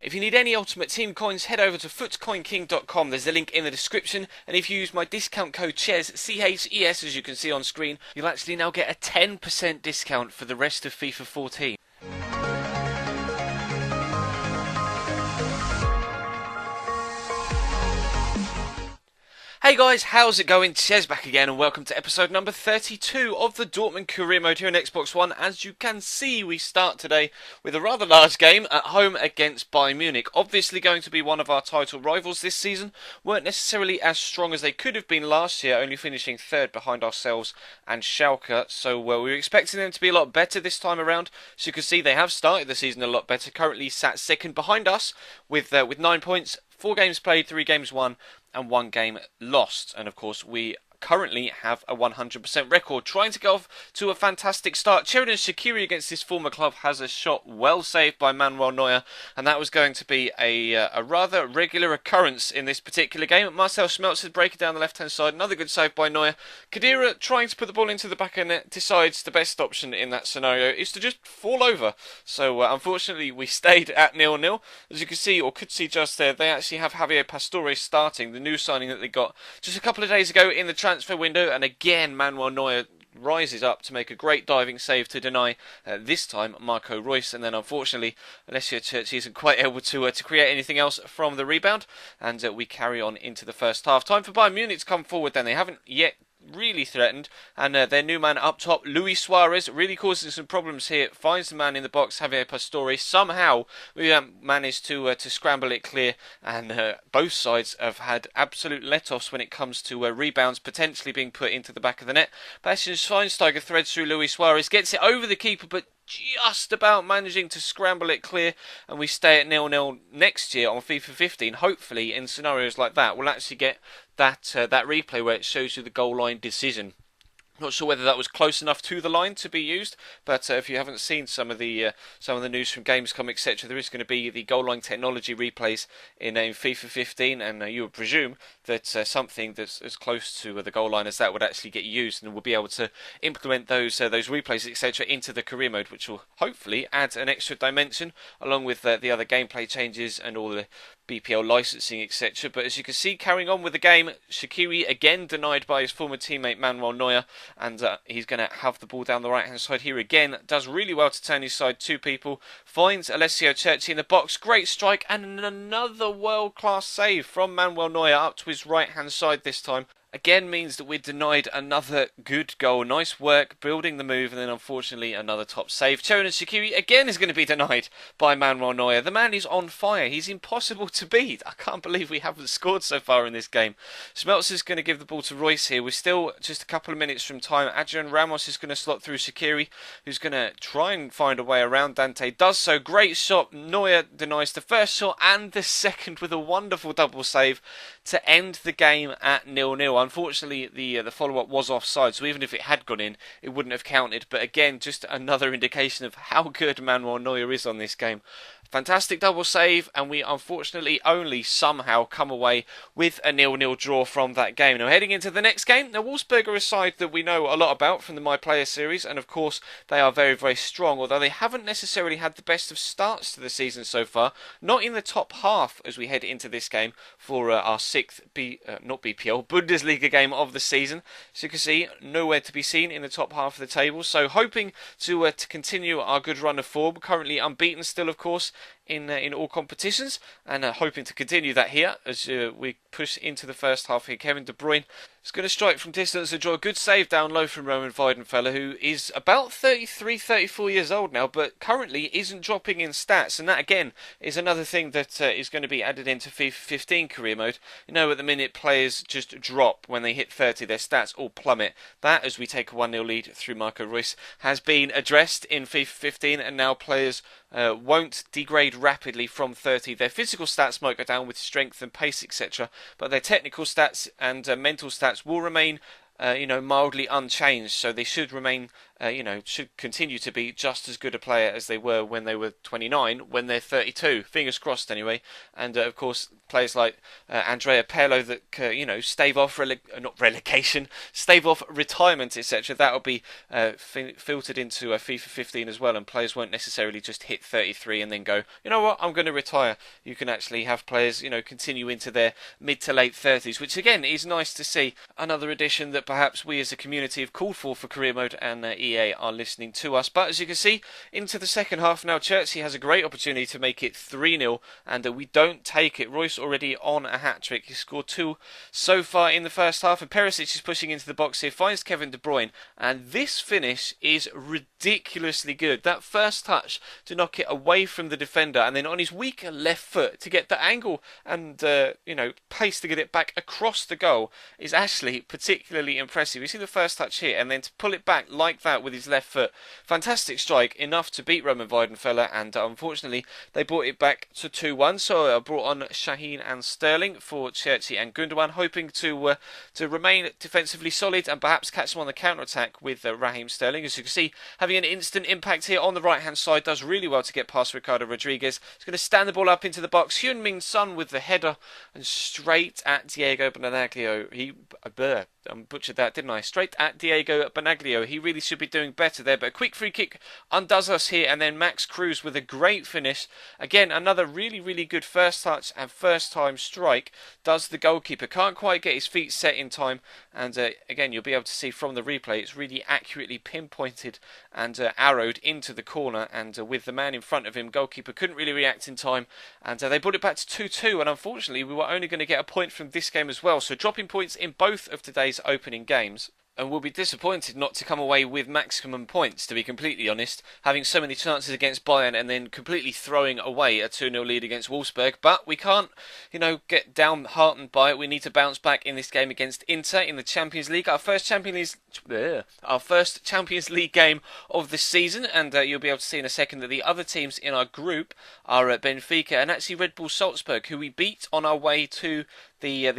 If you need any Ultimate Team coins, head over to footcoinking.com. There's a link in the description, and if you use my discount code CHES, C-H-E-S, as you can see on screen, you'll actually now get a 10% discount for the rest of FIFA 14. Hey guys, how's it going? Chez back again, and welcome to episode number 32 of the Dortmund career mode here on Xbox One. As you can see, we start today with a rather large game at home against Bayern Munich. Obviously going to be one of our title rivals this season. Weren't necessarily as strong as they could have been last year, only finishing third behind ourselves and Schalke. So we were expecting them to be a lot better this time around. So you can see they have started the season a lot better. Currently sat second behind us with 9 points. 4 games played, 3 games won, and 1 game lost. And of course, we currently have a 100% record, trying to go off to a fantastic start. Sheridan Shaqiri against his former club has a shot well saved by Manuel Neuer, and that was going to be a rather regular occurrence in this particular game. Marcel Schmelzer breaking down the left-hand side, another good save by Neuer. Khedira trying to put the ball into the back of net, decides the best option in that scenario is to just fall over. So unfortunately we stayed at 0-0. As you can see, or could see just there, they actually have Javier Pastore starting, the new signing that they got just a couple of days ago in the transfer window, and again Manuel Neuer rises up to make a great diving save to deny this time Marco Reus, and then unfortunately Alessio Cerci isn't quite able to create anything else from the rebound, and we carry on into the first half. Time for Bayern Munich to come forward then. They haven't yet really threatened, and their new man up top, Luis Suarez, really causing some problems here. Finds the man in the box, Javier Pastore. Somehow we managed to scramble it clear, and both sides have had absolute let-offs when it comes to rebounds potentially being put into the back of the net. Bastian Schweinsteiger threads through Luis Suarez, gets it over the keeper, but just about managing to scramble it clear, and we stay at 0-0 next year on FIFA 15. Hopefully in scenarios like that we'll actually get that replay where it shows you the goal line decision. Not sure whether that was close enough to the line to be used, but if you haven't seen some of the news from Gamescom, etc., there is going to be the goal line technology replays in FIFA 15, and you would presume that something that's as close to the goal line as that would actually get used, and we'll be able to implement those replays, etc., into the career mode, which will hopefully add an extra dimension, along with the other gameplay changes and all the BPL licensing, etc. But as you can see, carrying on with the game, Shaqiri again denied by his former teammate Manuel Neuer, and he's going to have the ball down the right hand side here again. Does really well to turn his side 2 people, finds Alessio Cerci in the box, great strike, and another world class save from Manuel Neuer up to his right hand side this time. Again means that we're denied another good goal. Nice work building the move, and then unfortunately another top save. Sheridan Shaqiri again is going to be denied by Manuel Neuer. The man is on fire. He's impossible to beat. I can't believe we haven't scored so far in this game. Schmelzer's going to give the ball to Reus here. We're still just a couple of minutes from time. Adrian Ramos is going to slot through Shaqiri, who's going to try and find a way around. Dante does so. Great shot. Neuer denies the first shot and the second with a wonderful double save to end the game at 0-0. Unfortunately, the follow-up was offside, so even if it had gone in, it wouldn't have counted. But again, just another indication of how good Manuel Neuer is on this game. Fantastic double save, and we unfortunately only somehow come away with a 0-0 draw from that game. Now heading into the next game, now Wolfsburg are a side that we know a lot about from the My Player series, and of course they are very, very strong, although they haven't necessarily had the best of starts to the season so far. Not in the top half as we head into this game for our 6th Bundesliga game of the season. So you can see, nowhere to be seen in the top half of the table. So hoping to continue our good run of form. Currently unbeaten still, of course, in all competitions, and hoping to continue that here as we push into the first half here. Kevin De Bruyne is going to strike from distance and draw a good save down low from Roman Weidenfeller, who is about 33, 34 years old now, but currently isn't dropping in stats, and that again is another thing that is going to be added into FIFA 15 career mode. You know, at the minute players just drop when they hit 30, their stats all plummet. That, as we take a 1-0 lead through Marco Reus, has been addressed in FIFA 15, and now players won't degrade rapidly from 30. Their physical stats might go down with strength and pace, etc., but their technical stats and mental stats will remain mildly unchanged, so they should remain should continue to be just as good a player as they were when they were 29, when they're 32. Fingers crossed, anyway. And of course, players like Andrea Pirlo that stave off not relegation, stave off retirement, etc. That'll be filtered into FIFA 15 as well, and players won't necessarily just hit 33 and then go, you know what, I'm going to retire. You can actually have players, continue into their mid to late 30s, which again is nice to see. Another addition that perhaps we as a community have called for career mode, and EA are listening to us. But as you can see, into the second half now, Chelsea has a great opportunity to make it 3-0, and we don't take it. Royce already on a hat-trick. He scored 2 so far in the first half, and Perisic is pushing into the box here, finds Kevin De Bruyne, and this finish is ridiculously good. That first touch to knock it away from the defender, and then on his weaker left foot to get the angle and pace to get it back across the goal is actually particularly impressive. You see the first touch here, and then to pull it back like that with his left foot. Fantastic strike, enough to beat Roman Weidenfeller, and unfortunately they brought it back to 2-1. So I brought on Shaheen and Sterling for Chelsea and Gundogan, hoping to remain defensively solid and perhaps catch them on the counter-attack with Raheem Sterling. As you can see, having an instant impact here on the right-hand side, does really well to get past Ricardo Rodriguez. He's going to stand the ball up into the box. Heung-min Son with the header, and straight at Diego Benaglio. I butchered that, didn't I? Straight at Diego Benaglio. He really should be doing better there, but a quick free kick undoes us here, and then Max Cruz with a great finish. Again, another really, really good first touch and first time strike does the goalkeeper. Can't quite get his feet set in time, and again, you'll be able to see from the replay, it's really accurately pinpointed and arrowed into the corner, and with the man in front of him, goalkeeper couldn't really react in time, and they brought it back to 2-2, and unfortunately, we were only going to get a point from this game as well, so dropping points in both of today's opening games. And we'll be disappointed not to come away with maximum points, to be completely honest, having so many chances against Bayern and then completely throwing away a 2-0 lead against Wolfsburg. But we can't, get downhearted by it. We need to bounce back in this game against Inter in the Champions League. Our first Champions League game of the season, and you'll be able to see in a second that the other teams in our group are Benfica and actually Red Bull Salzburg, who we beat on our way to the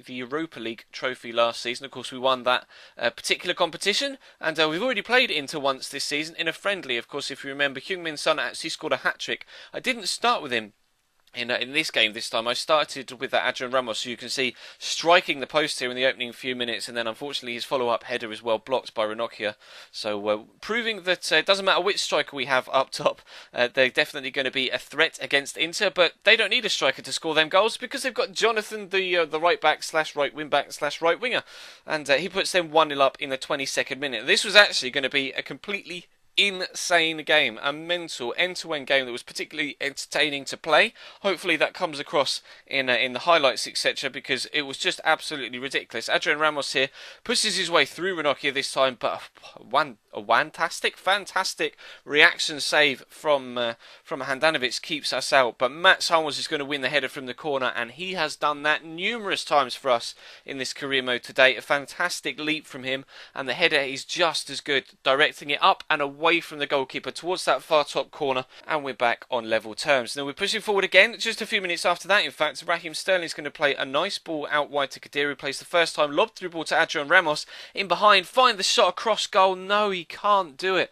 Europa League trophy last season. Of course, we won that particular competition, and we've already played Inter once this season in a friendly. Of course, if you remember, Heung-min Son actually scored a hat-trick. I didn't start with him in this game this time. I started with Adrian Ramos, so you can see striking the post here in the opening few minutes, and then unfortunately his follow-up header is well blocked by Ranocchia. So proving that it doesn't matter which striker we have up top, they're definitely going to be a threat against Inter, but they don't need a striker to score them goals because they've got Jonathan, the right back / right wing back / right winger, and he puts them 1-0 up in the 22nd minute. This was actually going to be a completely insane game, a mental end-to-end game that was particularly entertaining to play. Hopefully that comes across in the highlights, etc., because it was just absolutely ridiculous. Adrian Ramos here pushes his way through Ranocchia this time, but a fantastic reaction save from Handanovic keeps us out. But Mats Hummels is going to win the header from the corner, and he has done that numerous times for us in this career mode today. A fantastic leap from him, and the header is just as good, directing it up and away from the goalkeeper towards that far top corner, and we're back on level terms. Now we're pushing forward again. Just a few minutes after that, in fact, Raheem Sterling is going to play a nice ball out wide to Kadir, who plays the first time, lob through ball to Adrian Ramos, in behind, find the shot across goal. No, he can't do it.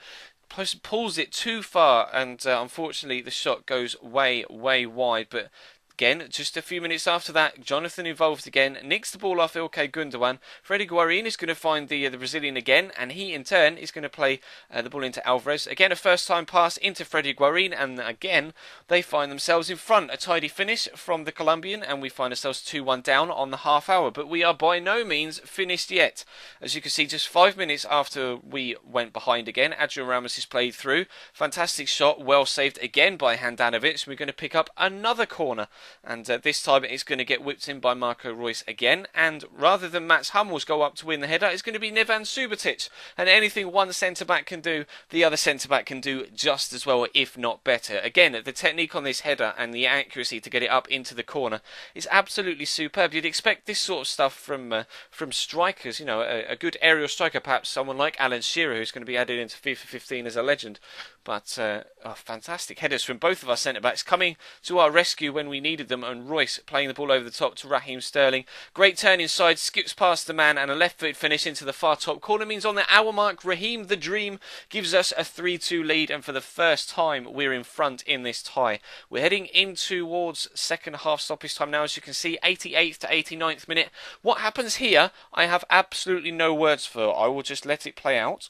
Pulls it too far, and unfortunately the shot goes way wide. But again, just a few minutes after that, Jonathan involved again, nicks the ball off Ilkay Gundogan. Freddy Guarin is going to find the Brazilian again, and he in turn is going to play the ball into Alvarez. Again, a first time pass into Freddy Guarin, and again they find themselves in front. A tidy finish from the Colombian, and we find ourselves 2-1 down on the half hour. But we are by no means finished yet. As you can see, just 5 minutes after we went behind again, Adrian Ramos is played through. Fantastic shot, well saved again by Handanovic. We're going to pick up another corner, and this time it's going to get whipped in by Marco Reus again, and rather than Mats Hummels go up to win the header, it's going to be Nevan Subotic, and anything one centre-back can do, the other centre-back can do just as well, if not better. Again, the technique on this header and the accuracy to get it up into the corner is absolutely superb. You'd expect this sort of stuff from strikers, a good aerial striker, perhaps someone like Alan Shearer, who's going to be added into FIFA 15 as a legend. But fantastic headers from both of our centre-backs coming to our rescue when we needed them, and Royce playing the ball over the top to Raheem Sterling. Great turn inside, skips past the man, and a left-foot finish into the far top corner means on the hour mark, Raheem the Dream gives us a 3-2 lead, and for the first time we're in front in this tie. We're heading in towards second half stoppage time now, as you can see, 88th to 89th minute. What happens here, I have absolutely no words for. I will just let it play out.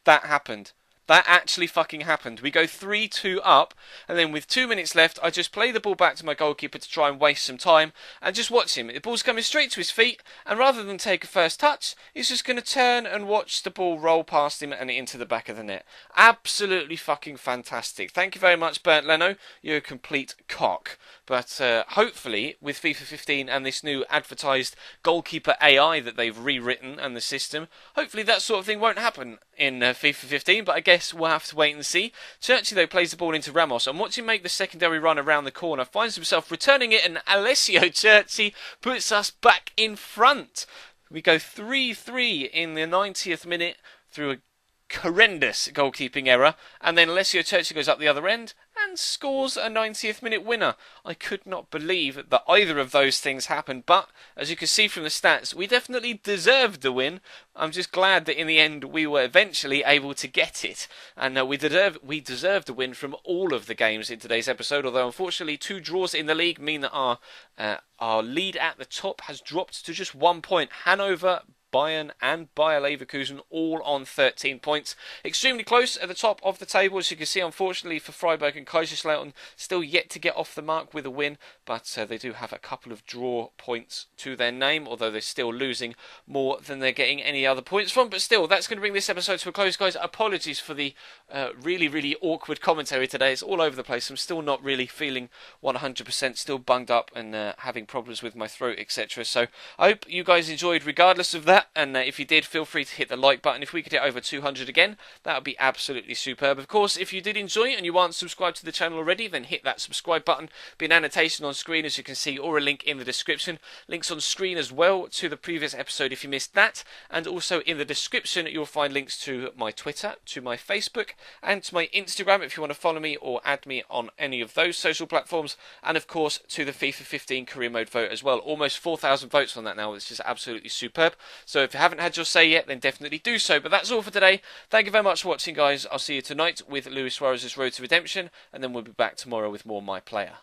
That happened. That actually fucking happened. We go 3-2 up, and then with 2 minutes left, I just play the ball back to my goalkeeper to try and waste some time, and just watch him. The ball's coming straight to his feet, and rather than take a first touch, he's just going to turn and watch the ball roll past him and into the back of the net. Absolutely fucking fantastic. Thank you very much, Bernd Leno. You're a complete cock. But hopefully, with FIFA 15 and this new advertised goalkeeper AI that they've rewritten and the system, hopefully that sort of thing won't happen in FIFA 15, but I guess we'll have to wait and see. Churchy, though, plays the ball into Ramos, and watch him make the secondary run around the corner, finds himself returning it, and Alessio Churchy puts us back in front. We go 3-3 in the 90th minute through a horrendous goalkeeping error, and then Alessio Churchy goes up the other end and scores a 90th minute winner. I could not believe that either of those things happened, but as you can see from the stats, we definitely deserved the win. I'm just glad that in the end we were eventually able to get it, and we deserved the win from all of the games in today's episode, although unfortunately 2 draws in the league mean that our lead at the top has dropped to just 1 point. Hanover, Bayern and Bayer Leverkusen all on 13 points. Extremely close at the top of the table, as you can see. Unfortunately for Freiburg and Kaiserslautern, still yet to get off the mark with a win, but they do have a couple of draw points to their name, although they're still losing more than they're getting any other points from. But still, that's going to bring this episode to a close, guys. Apologies for the really awkward commentary today. It's all over the place. I'm still not really feeling 100%, still bunged up and having problems with my throat, etc. So I hope you guys enjoyed regardless of that. And if you did, feel free to hit the like button. If we could hit over 200 again, that would be absolutely superb. Of course, if you did enjoy it and you aren't subscribed to the channel already, then hit that subscribe button. Be an annotation on screen, as you can see, or a link in the description. Links on screen as well to the previous episode if you missed that. And also in the description, you'll find links to my Twitter, to my Facebook, and to my Instagram if you want to follow me or add me on any of those social platforms. And of course, to the FIFA 15 career mode vote as well. Almost 4,000 votes on that now, which is absolutely superb. So if you haven't had your say yet, then definitely do so. But that's all for today. Thank you very much for watching, guys. I'll see you tonight with Luis Suarez's Road to Redemption, and then we'll be back tomorrow with more My Player.